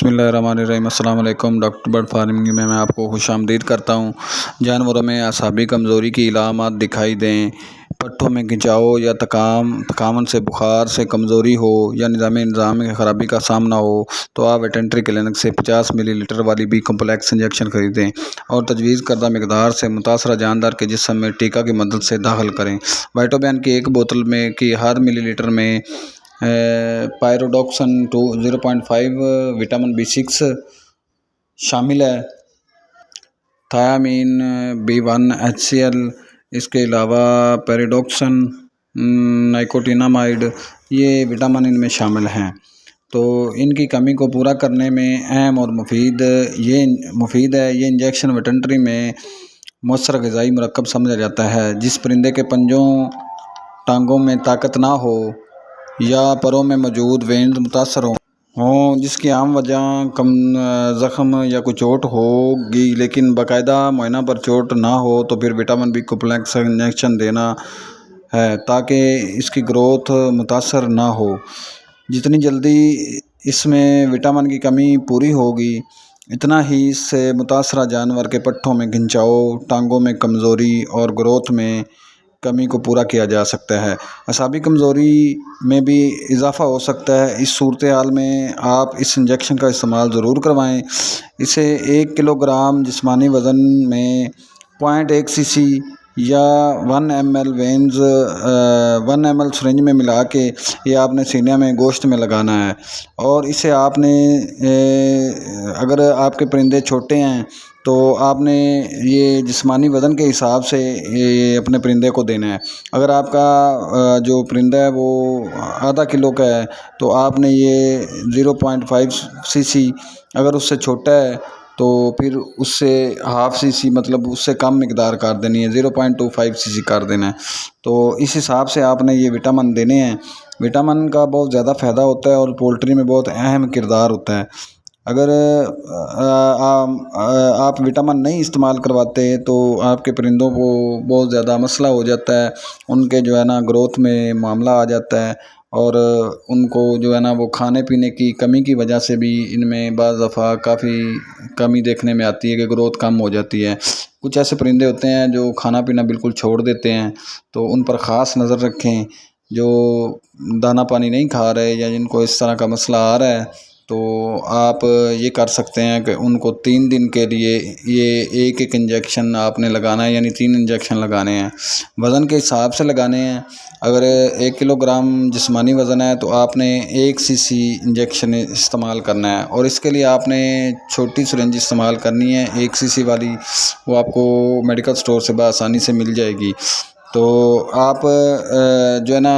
بسم اللہ الرحمن الرحیم۔ السلام علیکم۔ ڈاکٹر برڈ فارمنگ میں آپ کو خوش آمدید کرتا ہوں۔ جانوروں میں اعصابی کمزوری کی علامات دکھائی دیں، پٹھوں میں کھنچاؤ یا تکامن سے بخار سے کمزوری ہو یا نظام کی خرابی کا سامنا ہو تو آپ ویٹرنری کلینک سے 50 ملی لیٹر والی بی کمپلیکس انجیکشن خریدیں اور تجویز کردہ مقدار سے متاثرہ جاندار کے جسم میں ٹیکہ کی مدد سے داخل کریں۔ وائٹوبیان کی ایک بوتل میں کی ہر ملی لیٹر میں پائروڈوکسن 0.5 وٹامن B6 شامل ہے، تھیامین B1 HCl، اس کے علاوہ پیریڈوکسن، نائکوٹینامائڈ، یہ وٹامن ان میں شامل ہیں۔ تو ان کی کمی کو پورا کرنے میں اہم اور مفید ہے۔ یہ انجیکشن ویٹرنری میں مؤثر غذائی مرکب سمجھا جاتا ہے۔ جس پرندے کے پنجوں ٹانگوں میں طاقت نہ ہو یا پروں میں موجود وینز متاثر ہوں، جس کی عام وجہ زخم یا کوئی چوٹ ہوگی لیکن باقاعدہ معائنہ پر چوٹ نہ ہو تو پھر وٹامن بی کمپلیکس انجیکشن دینا ہے تاکہ اس کی گروتھ متاثر نہ ہو۔ جتنی جلدی اس میں وٹامن کی کمی پوری ہوگی اتنا ہی اس سے متاثرہ جانور کے پٹھوں میں کھنچاؤ، ٹانگوں میں کمزوری اور گروتھ میں کمی کو پورا کیا جا سکتا ہے۔ اعصابی کمزوری میں بھی اضافہ ہو سکتا ہے۔ اس صورتحال میں آپ اس انجیکشن کا استعمال ضرور کروائیں۔ اسے 1 کلو گرام جسمانی وزن میں 0.1 cc یا 1 ml وینز 1 ml سرنج میں ملا کے یہ آپ نے سینے میں گوشت میں لگانا ہے، اور اسے آپ نے اگر آپ کے پرندے چھوٹے ہیں تو آپ نے یہ جسمانی وزن کے حساب سے یہ اپنے پرندے کو دینا ہے۔ اگر آپ کا جو پرندہ ہے وہ آدھا کلو کا ہے تو آپ نے یہ 0.5 cc، اگر اس سے چھوٹا ہے تو پھر اس سے ½ cc مطلب اس سے کم مقدار کر دینی ہے، 0.25 cc کر دینا ہے۔ تو اس حساب سے آپ نے یہ وٹامن دینے ہیں۔ وٹامن کا بہت زیادہ فائدہ ہوتا ہے اور پولٹری میں بہت اہم کردار ہوتا ہے۔ اگر آپ وٹامن نہیں استعمال کرواتے تو آپ کے پرندوں کو بہت زیادہ مسئلہ ہو جاتا ہے، ان کے جو ہے نا گروتھ میں معاملہ آ جاتا ہے، اور ان کو جو ہے نا وہ کھانے پینے کی کمی کی وجہ سے بھی ان میں بعض دفعہ کافی کمی دیکھنے میں آتی ہے کہ گروتھ کم ہو جاتی ہے۔ کچھ ایسے پرندے ہوتے ہیں جو کھانا پینا بالکل چھوڑ دیتے ہیں، تو ان پر خاص نظر رکھیں۔ جو دانہ پانی نہیں کھا رہے یا جن کو اس طرح کا مسئلہ آ رہا ہے تو آپ یہ کر سکتے ہیں کہ ان کو 3 دن کے لیے یہ ایک انجیکشن آپ نے لگانا ہے، یعنی 3 انجیکشن لگانے ہیں۔ وزن کے حساب سے لگانے ہیں۔ اگر 1 کلو گرام جسمانی وزن ہے تو آپ نے 1 cc انجیکشن استعمال کرنا ہے، اور اس کے لیے آپ نے چھوٹی سرنج استعمال کرنی ہے 1 cc والی، وہ آپ کو میڈیکل سٹور سے بآسانی سے مل جائے گی۔ تو آپ جو ہے نا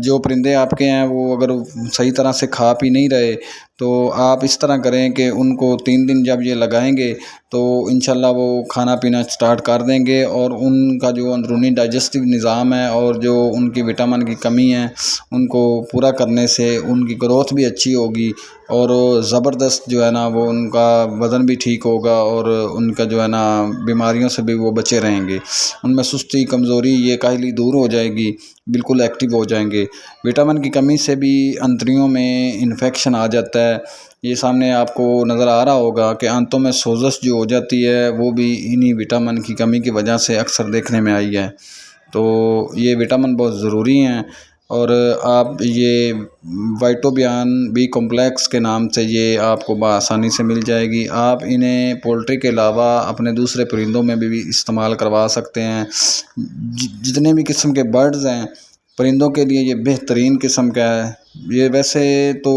جو پرندے آپ کے ہیں وہ اگر صحیح طرح سے کھا پی نہیں رہے تو آپ اس طرح کریں کہ ان کو 3 دن جب یہ لگائیں گے تو انشاءاللہ وہ کھانا پینا سٹارٹ کر دیں گے، اور ان کا جو اندرونی ڈائجسٹو نظام ہے اور جو ان کی وٹامن کی کمی ہے ان کو پورا کرنے سے ان کی گروتھ بھی اچھی ہوگی، اور زبردست جو ہے نا وہ ان کا وزن بھی ٹھیک ہوگا، اور ان کا جو ہے نا بیماریوں سے بھی وہ بچے رہیں گے۔ ان میں سستی، کمزوری، یہ کاہلی دور ہو جائے گی، بالکل ایکٹیو ہو جائیں گے۔ وٹامن کی کمی سے بھی انتڑیوں میں انفیکشن آ جاتا ہے۔ یہ سامنے آپ کو نظر آ رہا ہوگا کہ آنتوں میں سوزش جو ہو جاتی ہے وہ بھی انہی وٹامن کی کمی کی وجہ سے اکثر دیکھنے میں آئی ہے۔ تو یہ وٹامن بہت ضروری ہیں، اور آپ یہ وائٹوبیان بی کمپلیکس کے نام سے یہ آپ کو بآسانی سے مل جائے گی۔ آپ انہیں پولٹری کے علاوہ اپنے دوسرے پرندوں میں بھی استعمال کروا سکتے ہیں۔ جتنے بھی قسم کے برڈز ہیں پرندوں کے لیے یہ بہترین قسم کا ہے۔ یہ ویسے تو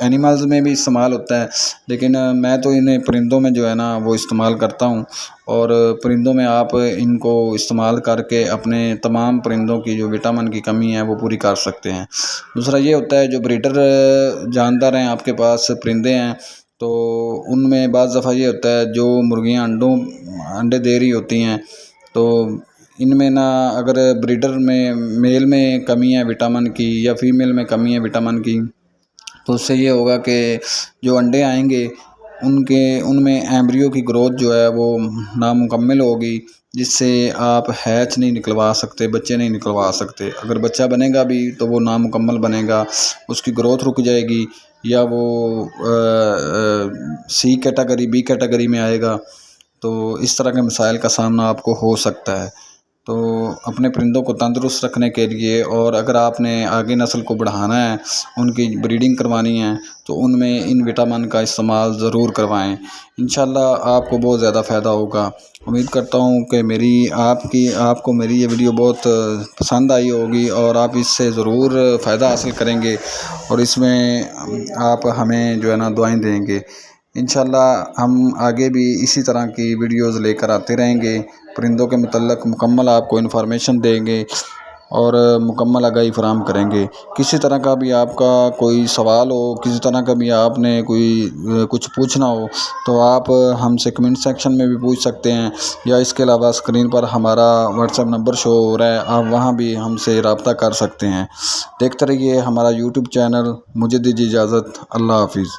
اینیملز میں بھی استعمال ہوتا ہے لیکن میں تو انہیں پرندوں میں جو ہے نا وہ استعمال کرتا ہوں، اور پرندوں میں آپ ان کو استعمال کر کے اپنے تمام پرندوں کی جو وٹامن کی کمی ہے وہ پوری کر سکتے ہیں۔ دوسرا یہ ہوتا ہے جو بریڈر جاندار ہیں آپ کے پاس پرندے ہیں تو ان میں بعض دفعہ یہ ہوتا ہے جو مرغیاں انڈے دے رہی ہوتی ہیں تو ان میں نا اگر بریڈر میں میل میں کمی ہے وٹامن کی یا فیمیل میں کمی ہے وٹامن کی تو اس سے یہ ہوگا کہ جو انڈے آئیں گے ان میں ایمبریو کی گروتھ جو ہے وہ نامکمل ہوگی، جس سے آپ ہیچ نہیں نکلوا سکتے، بچے نہیں نکلوا سکتے۔ اگر بچہ بنے گا بھی تو وہ نامکمل بنے گا، اس کی گروتھ رک جائے گی، یا وہ سی کیٹیگری بی کیٹیگری میں آئے گا۔ تو اس طرح کے مسائل کا سامنا آپ کو ہو سکتا ہے۔ تو اپنے پرندوں کو تندرست رکھنے کے لیے، اور اگر آپ نے آگے نسل کو بڑھانا ہے، ان کی بریڈنگ کروانی ہے، تو ان میں ان وٹامن کا استعمال ضرور کروائیں۔ انشاءاللہ آپ کو بہت زیادہ فائدہ ہوگا۔ امید کرتا ہوں کہ آپ کو میری یہ ویڈیو بہت پسند آئی ہوگی، اور آپ اس سے ضرور فائدہ حاصل کریں گے، اور اس میں آپ ہمیں جو ہے نا دعائیں دیں گے۔ انشاءاللہ ہم آگے بھی اسی طرح کی ویڈیوز لے کر آتے رہیں گے، پرندوں کے متعلق مکمل آپ کو انفارمیشن دیں گے، اور مکمل آگاہی فراہم کریں گے۔ کسی طرح کا بھی آپ کا کوئی سوال ہو، کسی طرح کا بھی آپ نے کچھ پوچھنا ہو، تو آپ ہم سے کمنٹ سیکشن میں بھی پوچھ سکتے ہیں، یا اس کے علاوہ اسکرین پر ہمارا واٹس ایپ نمبر شو ہو رہا ہے، آپ وہاں بھی ہم سے رابطہ کر سکتے ہیں۔ دیکھتے رہیے ہمارا یوٹیوب چینل۔ مجھے دیجیے اجازت، اللہ حافظ۔